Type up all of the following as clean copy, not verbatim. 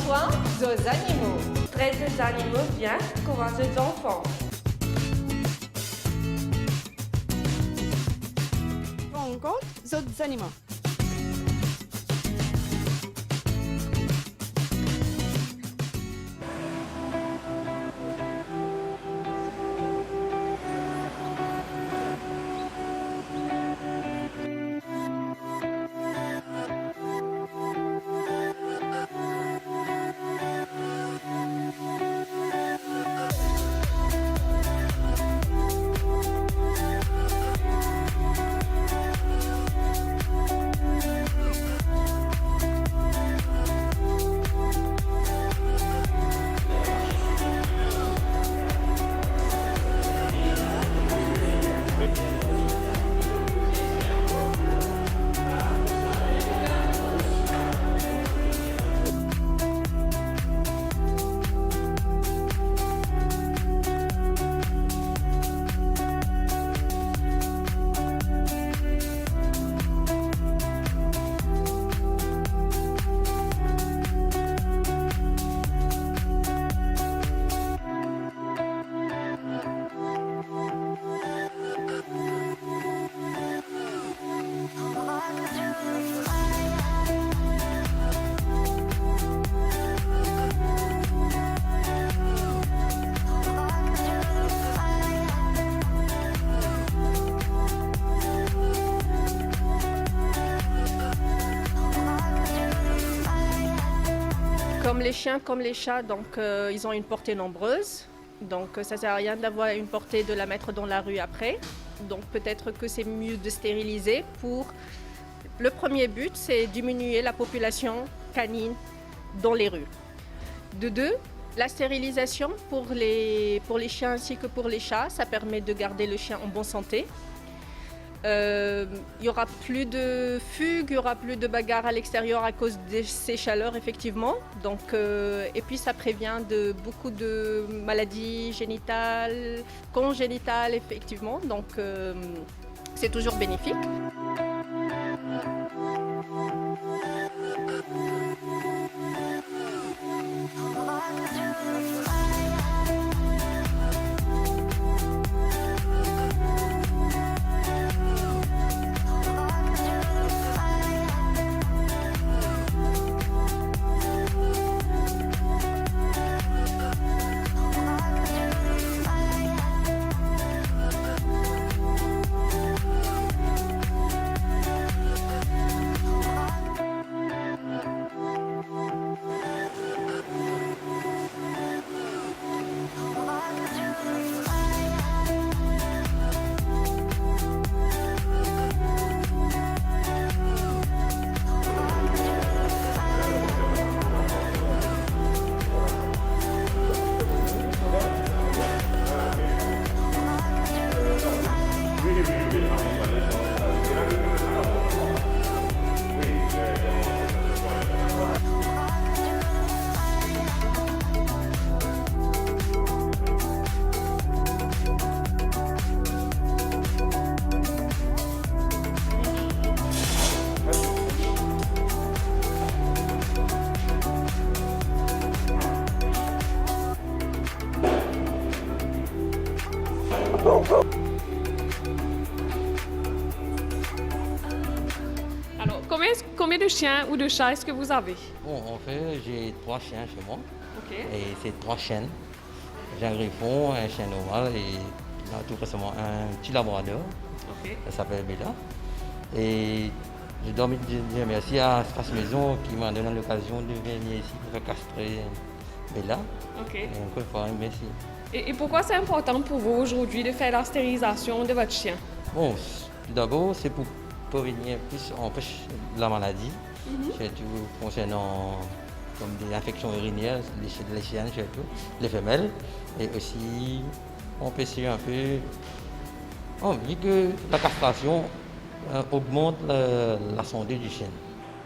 soin des animaux. Traite des animaux bien, courageux enfants. Rencontre des animaux. Comme les chiens, comme les chats, donc ils ont une portée nombreuse. Donc ça ne sert à rien d'avoir une portée de la mettre dans la rue après. Donc peut-être que c'est mieux de stériliser pour... Le premier but, c'est diminuer la population canine dans les rues. De deux, la stérilisation pour les chiens ainsi que pour les chats, ça permet de garder le chien en bonne santé. Il n'y aura plus de fugues, il n'y aura plus de bagarres à l'extérieur à cause de ces chaleurs, effectivement. Donc, et puis, ça prévient de beaucoup de maladies génitales, congénitales, effectivement. Donc, c'est toujours bénéfique. Alors, combien de chiens ou de chats est-ce que vous avez? Bon, en fait, j'ai 3 chiens chez moi. Ok. Et c'est 3 chiennes. J'ai un griffon, un chien normal et là, tout récemment un petit labrador. Ok. Elle s'appelle Bella. Et je dois dire merci à Espace Maison qui m'a donné l'occasion de venir ici pour castrer Bella. Ok. Et encore une fois, merci. Et pourquoi c'est important pour vous aujourd'hui de faire la stérilisation de votre chien? Bon, tout d'abord, c'est pour prévenir plus empêcher la maladie, surtout concernant comme des infections urinaires, les chiennes surtout, les femelles. Et aussi, on peut essayer un peu, on dit que la castration augmente la santé du chien.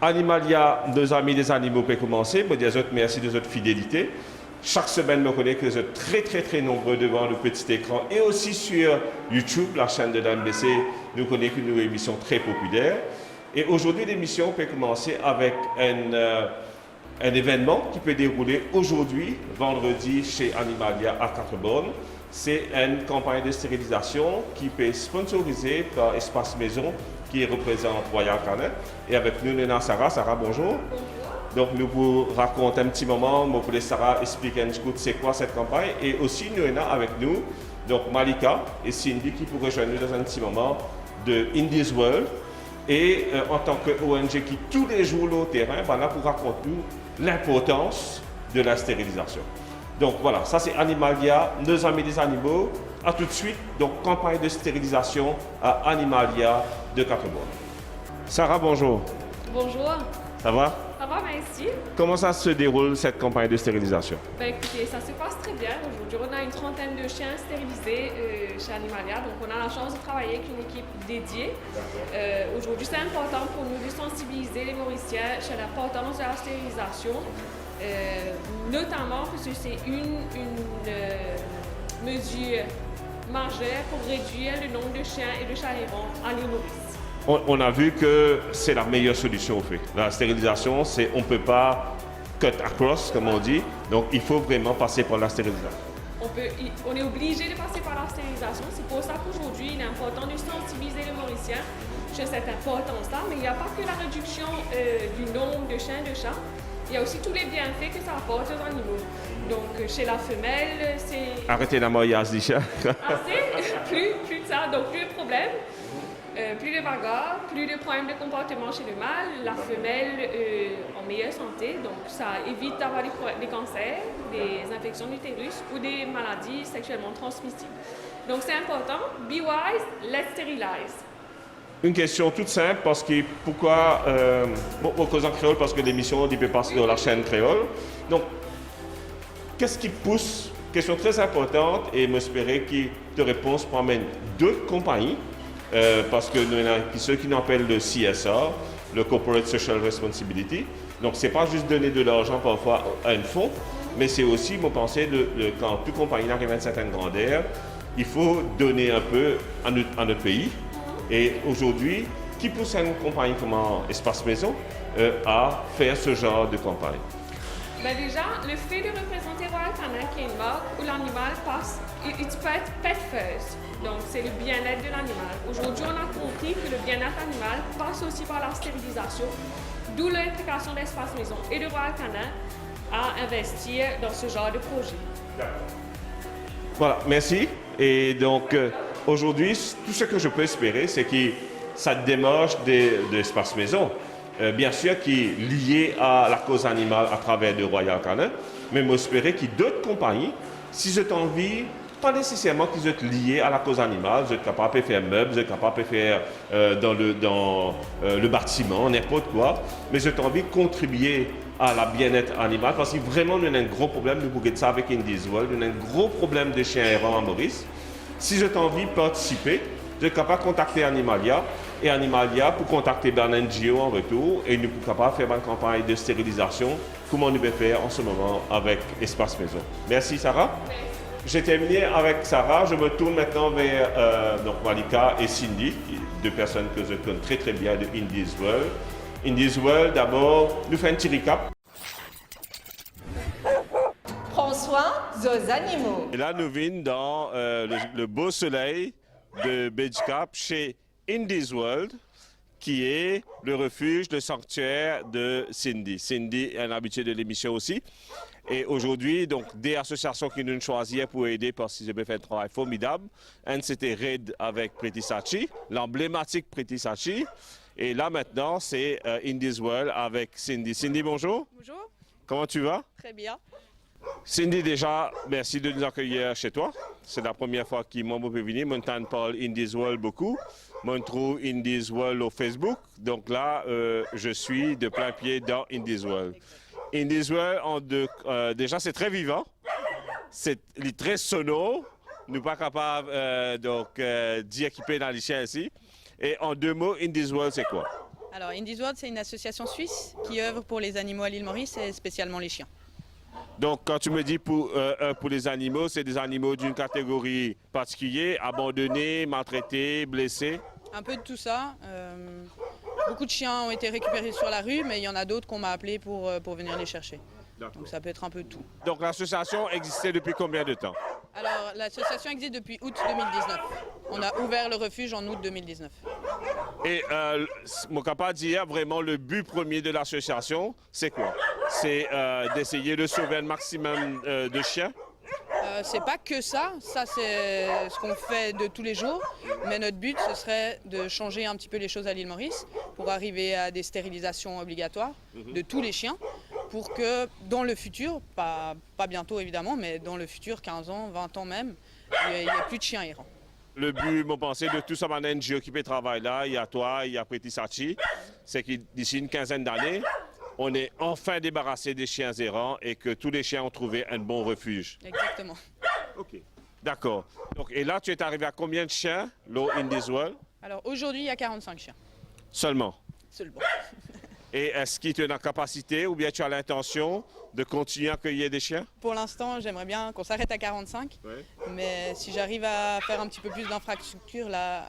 Animalia, nos amis des animaux, peut commencer. Je dis merci de votre fidélité. Chaque semaine, je connais que vous êtes très nombreux devant le petit écran et aussi sur YouTube, la chaîne de l'AMBC. Nous connaissons une émission très populaire. Et aujourd'hui, l'émission peut commencer avec un événement qui peut dérouler aujourd'hui, vendredi, chez Animalia à Quatre-Bornes. C'est une campagne de stérilisation qui peut être sponsorisée par Espace Maison, qui représente Royal Canin. Et avec nous, nous avons Sarah. Sarah, bonjour. Bonjour. Donc, nous vous racontons un petit moment. Moi, pour Sarah expliquer un petit coup c'est quoi cette campagne. Et aussi, nous avons avec nous donc Malika et Cindy qui pourraient rejoindre nous dans un petit moment de Indies World. Et en tant qu'ONG qui tous les jours là au terrain, ben là pour raconter nous l'importance de la stérilisation. Donc voilà, ça c'est Animalia, nos amis des animaux. A tout de suite, donc campagne de stérilisation à Animalia de Quatre-Bornes. Sarah, bonjour. Bonjour. Ça va? Ça va, merci. Comment ça se déroule cette campagne de stérilisation? Ben, écoutez, ça se passe très bien. Aujourd'hui, on a une trentaine de chiens stérilisés chez Animalia. Donc, on a la chance de travailler avec une équipe dédiée. Aujourd'hui, c'est important pour nous de sensibiliser les Mauriciens sur l'importance de la stérilisation, notamment parce que c'est une mesure majeure pour réduire le nombre de chiens et de chats errants à l'île Maurice. On a vu que c'est la meilleure solution au fait. La stérilisation, on ne peut pas cut across, comme on dit. Donc, il faut vraiment passer par la stérilisation. On est obligé de passer par la stérilisation. C'est pour ça qu'aujourd'hui, il est important de sensibiliser les Mauriciens sur cette importance-là. Mais il n'y a pas que la réduction du nombre de chiens et de chats. Il y a aussi tous les bienfaits que ça apporte aux animaux. Donc, chez la femelle, c'est... Arrêtez la moyasse des chiens. Assez, plus de ça, donc plus de problèmes. Plus de bagarres, plus de problèmes de comportement chez le mâle, la femelle en meilleure santé, donc ça évite d'avoir des cancers, des infections d'utérus ou des maladies sexuellement transmissibles. Donc c'est important, be wise, let's sterilize. Une question toute simple, parce que pourquoi, on cause en créole, parce que l'émission ne peut passer dans la chaîne créole. Donc, qu'est-ce qui pousse, question très importante, et m'espérer que de réponse promène d'autres compagnies, parce que nous avons ceux qui nous appellent le CSR, le Corporate Social Responsibility. Donc, ce n'est pas juste donner de l'argent parfois à un fonds, mais c'est aussi, moi, penser, quand toute compagnie arrive à une certaine grandeur, il faut donner un peu à notre pays. Et aujourd'hui, qui pousse une compagnie comme Espace Maison à faire ce genre de campagne? Ben déjà, le fait de représenter Royal Canin, qui est une marque où l'animal passe, il peut être pet first. Donc, c'est le bien-être de l'animal. Aujourd'hui, on a compris que le bien-être animal passe aussi par la stérilisation, d'où l'implication d'Espace Maison et de Royal Canin à investir dans ce genre de projet. Voilà, merci. Et donc, aujourd'hui, tout ce que je peux espérer, c'est que cette démarche d'Espace Maison, bien sûr, qui est liée à la cause animale à travers de Royal Canin, mais j'espère qu'il y a d'autres compagnies, si vous avez envie, pas nécessairement qu'ils soient liés à la cause animale, vous êtes capable de faire meubles, vous êtes capable de faire dans le bâtiment, n'importe quoi, mais vous avez envie de contribuer à la bien-être animal, parce que vraiment, on a un gros problème, nous voyons ça avec Indies World, on a un gros problème de chiens errants à Maurice. Si vous avez envie de participer, vous êtes capable de contacter Animalia, et Animalia pour contacter Bernard NGO en retour, et nous sommes capables de faire une campagne de stérilisation, comme on peut faire en ce moment avec Espace Maison. Merci Sarah. J'ai terminé avec Sarah, je me tourne maintenant vers donc Malika et Cindy, deux personnes que je connais très très bien de Indies World. Indies World, d'abord, nous faisons un petit recap. Prends soin des animaux. Et là, nous venons dans le beau soleil de Beige-Cap chez Indies World, qui est le refuge, le sanctuaire de Cindy. Cindy est un habitué de l'émission aussi. Et aujourd'hui, donc, des associations qui nous choisissent pour aider parce qu'ils ont fait un travail formidable. Un, c'était Red avec Pretty Sachi, l'emblématique Pretty Sachi. Et là, maintenant, c'est Indies World avec Cindy. Cindy, bonjour. Bonjour, Comment tu vas? très bien. Cindy, déjà, merci de nous accueillir chez toi. C'est la première fois que moi, je peux venir. Moi, je parle Indies World beaucoup. Moi, je trouve Indies World au Facebook. Donc là, je suis de plein pied dans Indies World. Indies World, déjà, c'est très vivant. C'est très sonore. Nous ne sommes pas capables d'y équiper dans les chiens ici. Et en deux mots, Indies World, c'est quoi? Alors, Indies World, c'est une association suisse qui œuvre pour les animaux à l'île Maurice et spécialement les chiens. Donc, quand tu me dis pour les animaux, c'est des animaux d'une catégorie particulière, abandonnés, maltraités, blessés? Un peu de tout ça. Beaucoup de chiens ont été récupérés sur la rue, mais il y en a d'autres qu'on m'a appelé pour venir les chercher. Donc ça peut être un peu de tout. Donc l'association existait depuis combien de temps? Alors l'association existe depuis août 2019. On a ouvert le refuge en août 2019. Et mon capable dire vraiment le but premier de l'association, c'est quoi? C'est d'essayer de sauver un maximum de chiens? C'est pas que ça c'est ce qu'on fait de tous les jours, mais notre but ce serait de changer un petit peu les choses à l'île Maurice pour arriver à des stérilisations obligatoires de tous les chiens pour que dans le futur, pas bientôt évidemment, mais dans le futur, 15 ans, 20 ans même, il n'y ait plus de chiens errants. Le but, mon pensée, de tout ça, NGO qui fait travail là, il y a toi, il y a Priti Sachi, c'est que d'ici une quinzaine d'années, on est enfin débarrassé des chiens errants et que tous les chiens ont trouvé un bon refuge. Exactement. Ok, d'accord. Donc, et là, tu es arrivé à combien de chiens, l'eau in this world? Alors aujourd'hui, il y a 45 chiens Seulement. seulement. Et est-ce qu'il te donne la capacité ou bien tu as l'intention de continuer à accueillir des chiens? Pour l'instant, j'aimerais bien qu'on s'arrête à 45, mais si j'arrive à faire un petit peu plus d'infrastructures, là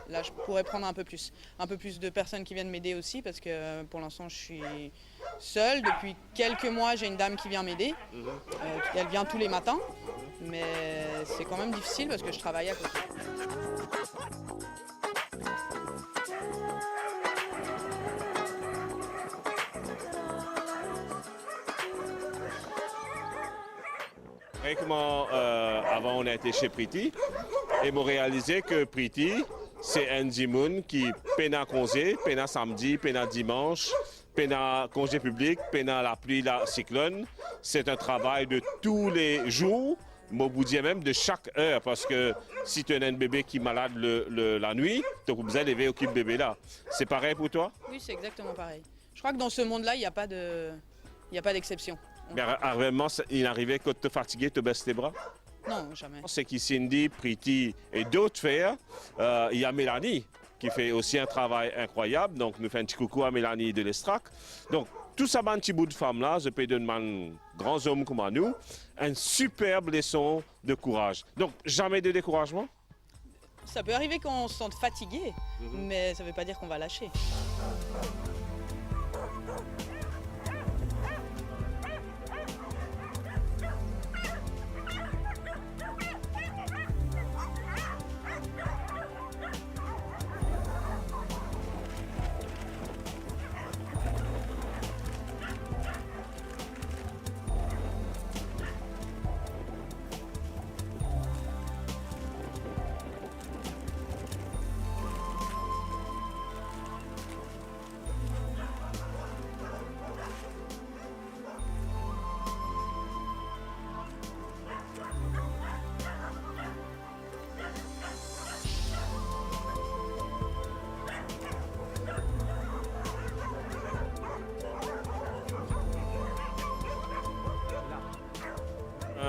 je pourrais prendre un peu plus de personnes qui viennent m'aider aussi, parce que pour l'instant je suis seule. Depuis quelques mois, j'ai une dame qui vient m'aider. Elle vient tous les matins, mais c'est quand même difficile parce que je travaille à côté. Comment avant on a été chez Priti et m'ont réalisé que Priti c'est un Dimoun qui peine congé, peine samedi, peine dimanche, peine congé public, peine la pluie, la cyclone. C'est un travail de tous les jours, mais vous dire même de chaque heure, parce que si tu as un bébé qui est malade la nuit, tu as besoin de lever au bébé là. C'est pareil pour toi? Oui, c'est exactement pareil. Je crois que dans ce monde-là, il n'y a pas d'exception. Mais vraiment, il arrivait que tu te fatiguais, te baisses tes bras? Non, jamais. C'est qui Cindy, Priti et d'autres faire. Il y a Mélanie qui fait aussi un travail incroyable. Donc, nous faisons un petit coucou à Mélanie de l'Estrac. Donc, tout ça, un petit bout de femme-là, je peux donner un grand homme comme nous, une superbe leçon de courage. Donc, jamais de découragement? Ça peut arriver qu'on se sente fatigué, mais ça ne veut pas dire qu'on va lâcher.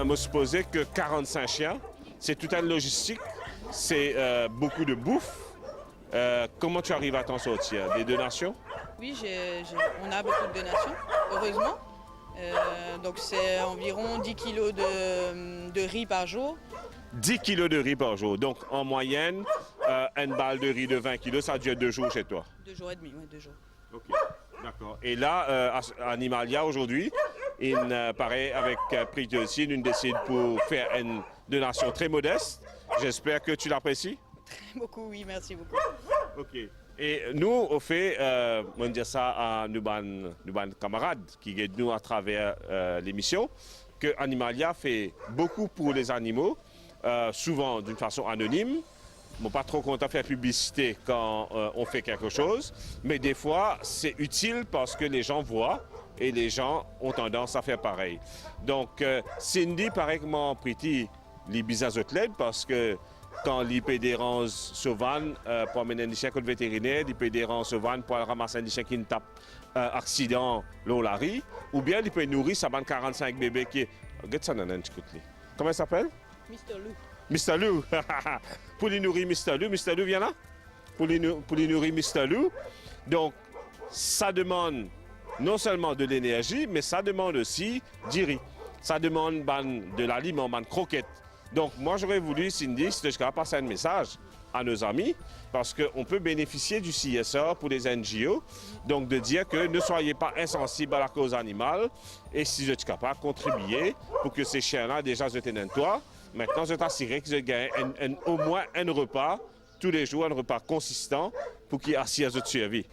Me supposer que 45 chiens, c'est toute une logistique, c'est beaucoup de bouffe. Comment tu arrives à t'en sortir? Des donations? Oui, on a beaucoup de donations, heureusement. Donc c'est environ 10 kilos de riz par jour. 10 kilos de riz par jour. Donc en moyenne, une balle de riz de 20 kilos, ça dure 2 jours chez toi? 2 jours et demi, oui, 2 jours. Ok, d'accord. Et là, Animalia aujourd'hui, il paraît avec Priti aussi, nous décide pour faire une donation très modeste. J'espère que tu l'apprécies. Très beaucoup, oui, merci beaucoup. Ok. Et nous, au fait, on dit ça à nos camarades qui aident nous à travers l'émission, que Animalia fait beaucoup pour les animaux, souvent d'une façon anonyme. Bon, pas trop content de faire publicité quand on fait quelque chose, mais des fois, c'est utile parce que les gens voient et les gens ont tendance à faire pareil. Donc, Cindy, pareillement, Priti, les bizarres l'aide parce que quand les pédérants sauvan pour amener un chien contre vétérinaire, les pédérants sauvan pour ramasser un chien qui ne tape accident l'eau la riz, ou bien ils peuvent nourrir ça 45 bébés qui. Regarde ça, comment il s'appelle? Mr. Lou. Mr. Lou. Pour les nourrir Mr. Lou vient là. Pour les nourrir Mr. Lou. Donc, ça demande non seulement de l'énergie, mais ça demande aussi du riz. Ça demande de l'aliment, de croquettes. Donc, moi, j'aurais voulu, Cindy, si tu es capable de passer un message à nos amis, parce qu'on peut bénéficier du CSR pour les NGO, donc de dire que ne soyez pas insensibles à la cause animale, et si vous êtes capable de contribuer pour que ces chiens-là déjà se tiennent toi, maintenant je t'assure que je gagne au moins un repas tous les jours, un repas consistant pour qu'ils assurent votre survie.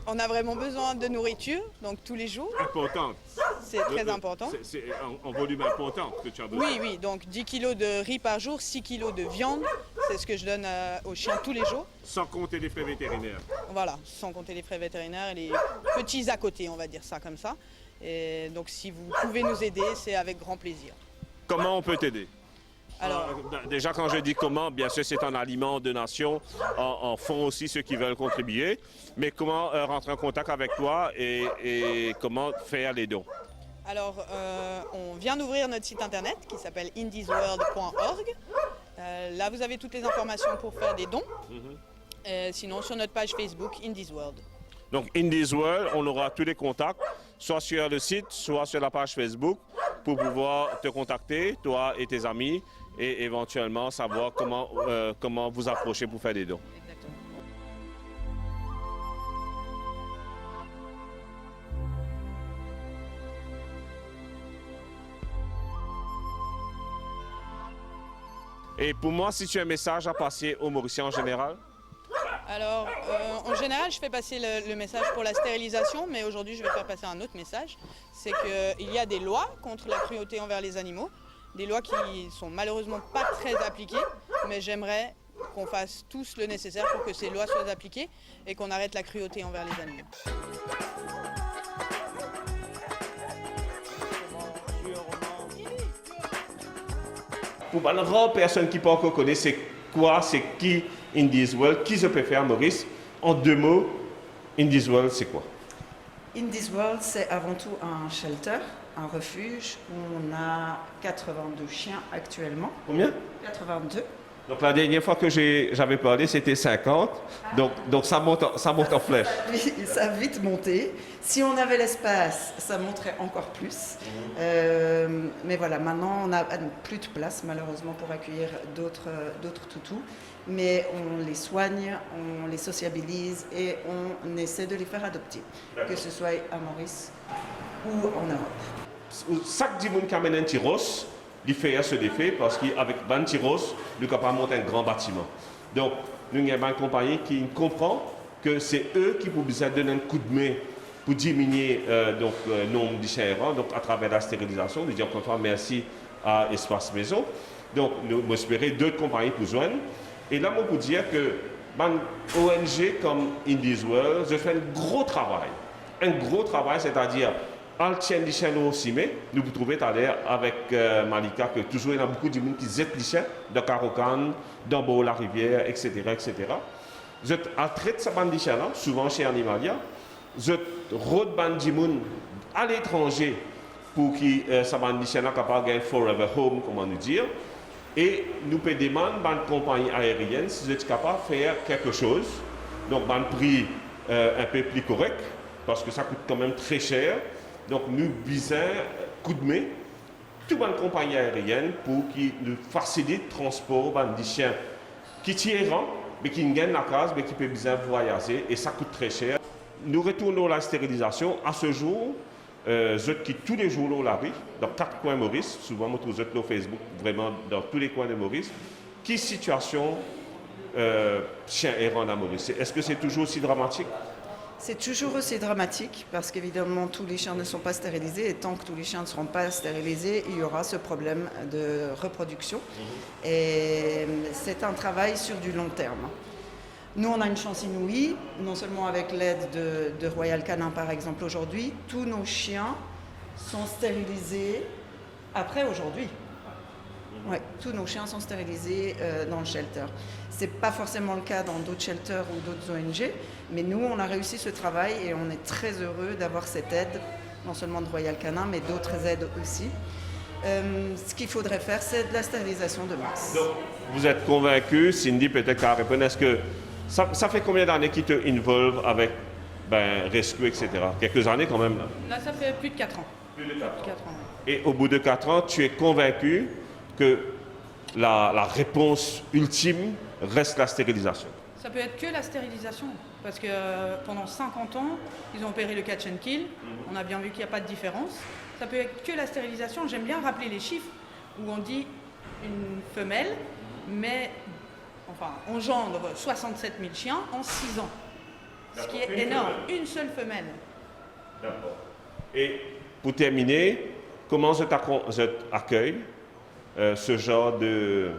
On a vraiment besoin de nourriture, donc tous les jours, Importante. c'est très important. C'est en volume important que tu as besoin. Oui, oui, donc 10 kilos de riz par jour, 6 kilos de viande, c'est ce que je donne aux chiens tous les jours. Sans compter les frais vétérinaires. Voilà, sans compter les frais vétérinaires et les petits à côté, on va dire ça comme ça. Et donc si vous pouvez nous aider, c'est avec grand plaisir. Comment on peut t'aider? Alors, Déjà, quand je dis comment, bien sûr, c'est en aliment de nation, en font aussi ceux qui veulent contribuer. Mais comment rentrer en contact avec toi et comment faire les dons? alors, on vient d'ouvrir notre site internet qui s'appelle indiesworld.org. Là, vous avez toutes les informations pour faire des dons. Sinon, sur notre page Facebook, Indies World. Donc, Indies World, on aura tous les contacts, soit sur le site, soit sur la page Facebook, pour pouvoir te contacter, toi et tes amis, et éventuellement savoir comment vous approcher pour faire des dons. Exactement. Et pour moi, si tu as un message à passer aux Mauriciens en général? Alors, en général, je fais passer le message pour la stérilisation, mais aujourd'hui, je vais faire passer un autre message. C'est qu'il y a des lois contre la cruauté envers les animaux, des lois qui sont malheureusement pas très appliquées, mais j'aimerais qu'on fasse tous le nécessaire pour que ces lois soient appliquées et qu'on arrête la cruauté envers les animaux. Pour la rare personne qui ne peut encore connaître, c'est quoi, c'est qui Indies World, qui se préfère Maurice? En 2 mots, Indies World, c'est quoi? Indies World, c'est avant tout un shelter, un refuge où on a 82 chiens actuellement. Combien? 82. Donc la dernière fois que j'avais parlé, c'était 50. Donc ça monte en flèche. Ça a vite monté. Si on avait l'espace, ça monterait encore plus. Mais voilà, maintenant, on n'a plus de place, malheureusement, pour accueillir d'autres toutous. Mais on les soigne, on les sociabilise et on essaie de les faire adopter, que ce soit à Maurice ou en Europe. Chaque dimoun qui amène un tiros, il fait ce défi parce qu'avec un tiros, nous sommes capables de monter un grand bâtiment. Donc, nous avons une compagnie qui comprend que c'est eux qui peuvent donner un coup de main pour diminuer le nombre de chiens errants, donc à travers la stérilisation. Nous disons encore merci à Espace Maison. Donc, nous espérons d'autres compagnies pour joindre. Et là, on peut dire que ONG comme Indies World, je fais un gros travail. Un gros travail, c'est-à-dire, en tient les chiens aussi, mais nous vous trouvez tout à l'heure avec Malika que toujours il y a beaucoup de monde qui zette les chiens dans Carocan, dans Beau-la-Rivière, etc., etc. Je traite ces bande de chiens-là, souvent chez Animalia. Je rôde bande de monde à l'étranger pour que ces bande de chiens-là capable de gagner forever home, comment nous dire. Et nous pouvons demander à une compagnie aérienne si vous êtes capable de faire quelque chose. Donc, un prix un peu plus correct, parce que ça coûte quand même très cher. Donc, nous visons coup de main toute une compagnie aérienne pour qu'ils nous facilitent le transport des chiens qui tirent, mais qui gagnent la case, mais qui peuvent bien voyager. Et ça coûte très cher. Nous retournons à la stérilisation. À ce jour, je quitte tous les jours la rue, dans 4 coins de Maurice. Souvent, je trouve sur Facebook, vraiment dans tous les coins de Maurice. Quelle situation chien errant à Maurice? Est-ce que c'est toujours aussi dramatique? C'est toujours aussi dramatique parce qu'évidemment tous les chiens ne sont pas stérilisés et tant que tous les chiens ne seront pas stérilisés, il y aura ce problème de reproduction. Et c'est un travail sur du long terme. Nous, on a une chance inouïe, non seulement avec l'aide de Royal Canin par exemple aujourd'hui, tous nos chiens sont stérilisés après aujourd'hui. Ouais, tous nos chiens sont stérilisés dans le shelter. Ce n'est pas forcément le cas dans d'autres shelters ou d'autres ONG, mais nous, on a réussi ce travail et on est très heureux d'avoir cette aide, non seulement de Royal Canin, mais d'autres aides aussi. Ce qu'il faudrait faire, c'est de la stérilisation de masse. Donc, vous êtes convaincu, Cindy peut-être qu'à répondre, est-ce que ça fait combien d'années qu'ils te involvent avec Rescue, etc. Quelques années quand même. Là, ça fait plus de 4 ans. Plus de 4 ans. 4 ans. Et au bout de 4 ans, tu es convaincu que la réponse ultime reste la stérilisation. Ça peut être que la stérilisation, parce que pendant 50 ans, ils ont opéré le catch and kill. On a bien vu qu'il n'y a pas de différence. Ça peut être que la stérilisation. J'aime bien rappeler les chiffres où on dit une femelle, mais engendre 67 000 chiens en 6 ans. Ce qui est énorme. Une seule femelle. D'accord. Et pour terminer, comment vous accueillez ce genre de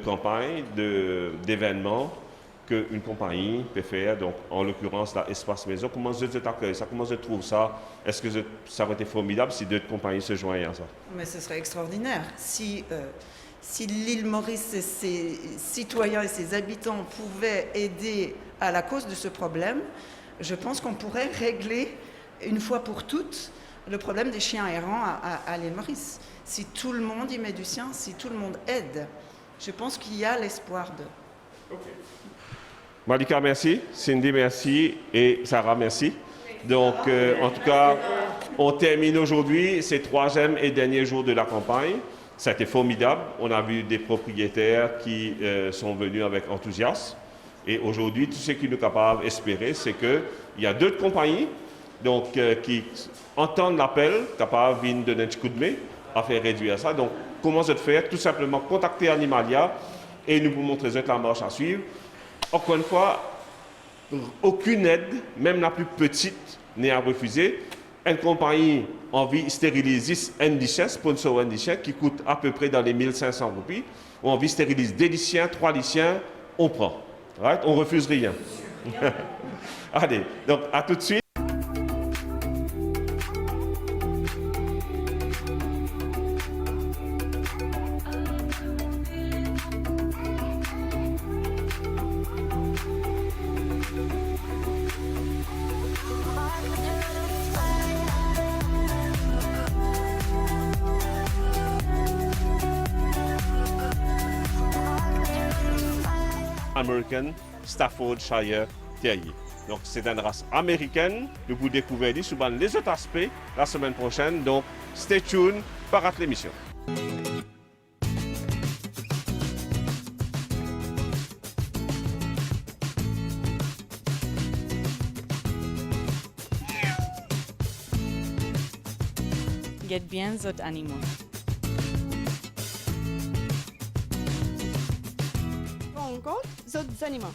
campagne, d'événements qu'une compagnie peut faire, donc en l'occurrence l'Espace Maison? Comment vous accueillez ça? Comment vous trouvez ça? Est-ce que ça aurait été formidable si d'autres compagnies se joignaient à ça? Mais ce serait extraordinaire. Si l'île Maurice et ses citoyens et ses habitants pouvaient aider à la cause de ce problème, je pense qu'on pourrait régler une fois pour toutes le problème des chiens errants à l'île Maurice. Si tout le monde y met du sien, si tout le monde aide, je pense qu'il y a l'espoir de... Okay. Malika, merci. Cindy, merci. Et Sarah, merci. Donc, en tout cas, on termine aujourd'hui ces 3e et derniers jours de la campagne. Ça a été formidable. On a vu des propriétaires qui sont venus avec enthousiasme. Et aujourd'hui, tout ce qu'il nous est capable d'espérer, c'est qu'il y a d'autres compagnies donc, qui entendent l'appel, capables de donner un petit coup de main à faire réduire ça. Donc, comment se faire? Tout simplement contacter Animalia et nous vous montrer la marche à suivre. Encore une fois, aucune aide, même la plus petite, n'est à refuser. Une compagnie envie de stériliser un lycée, sponsor un lycée, qui coûte à peu près dans les 1500 roupies. On envie de stériliser 2 lycéens, 3 lycéens, on prend. Right? On refuse rien. Allez, donc à tout de suite. American Staffordshire Terrier. Donc c'est une race américaine. Nous vous découvrez souvent les autres aspects la semaine prochaine. Donc stay tuned, pas rater l'émission. Get bien zot animaux. Rencontre zot animaux.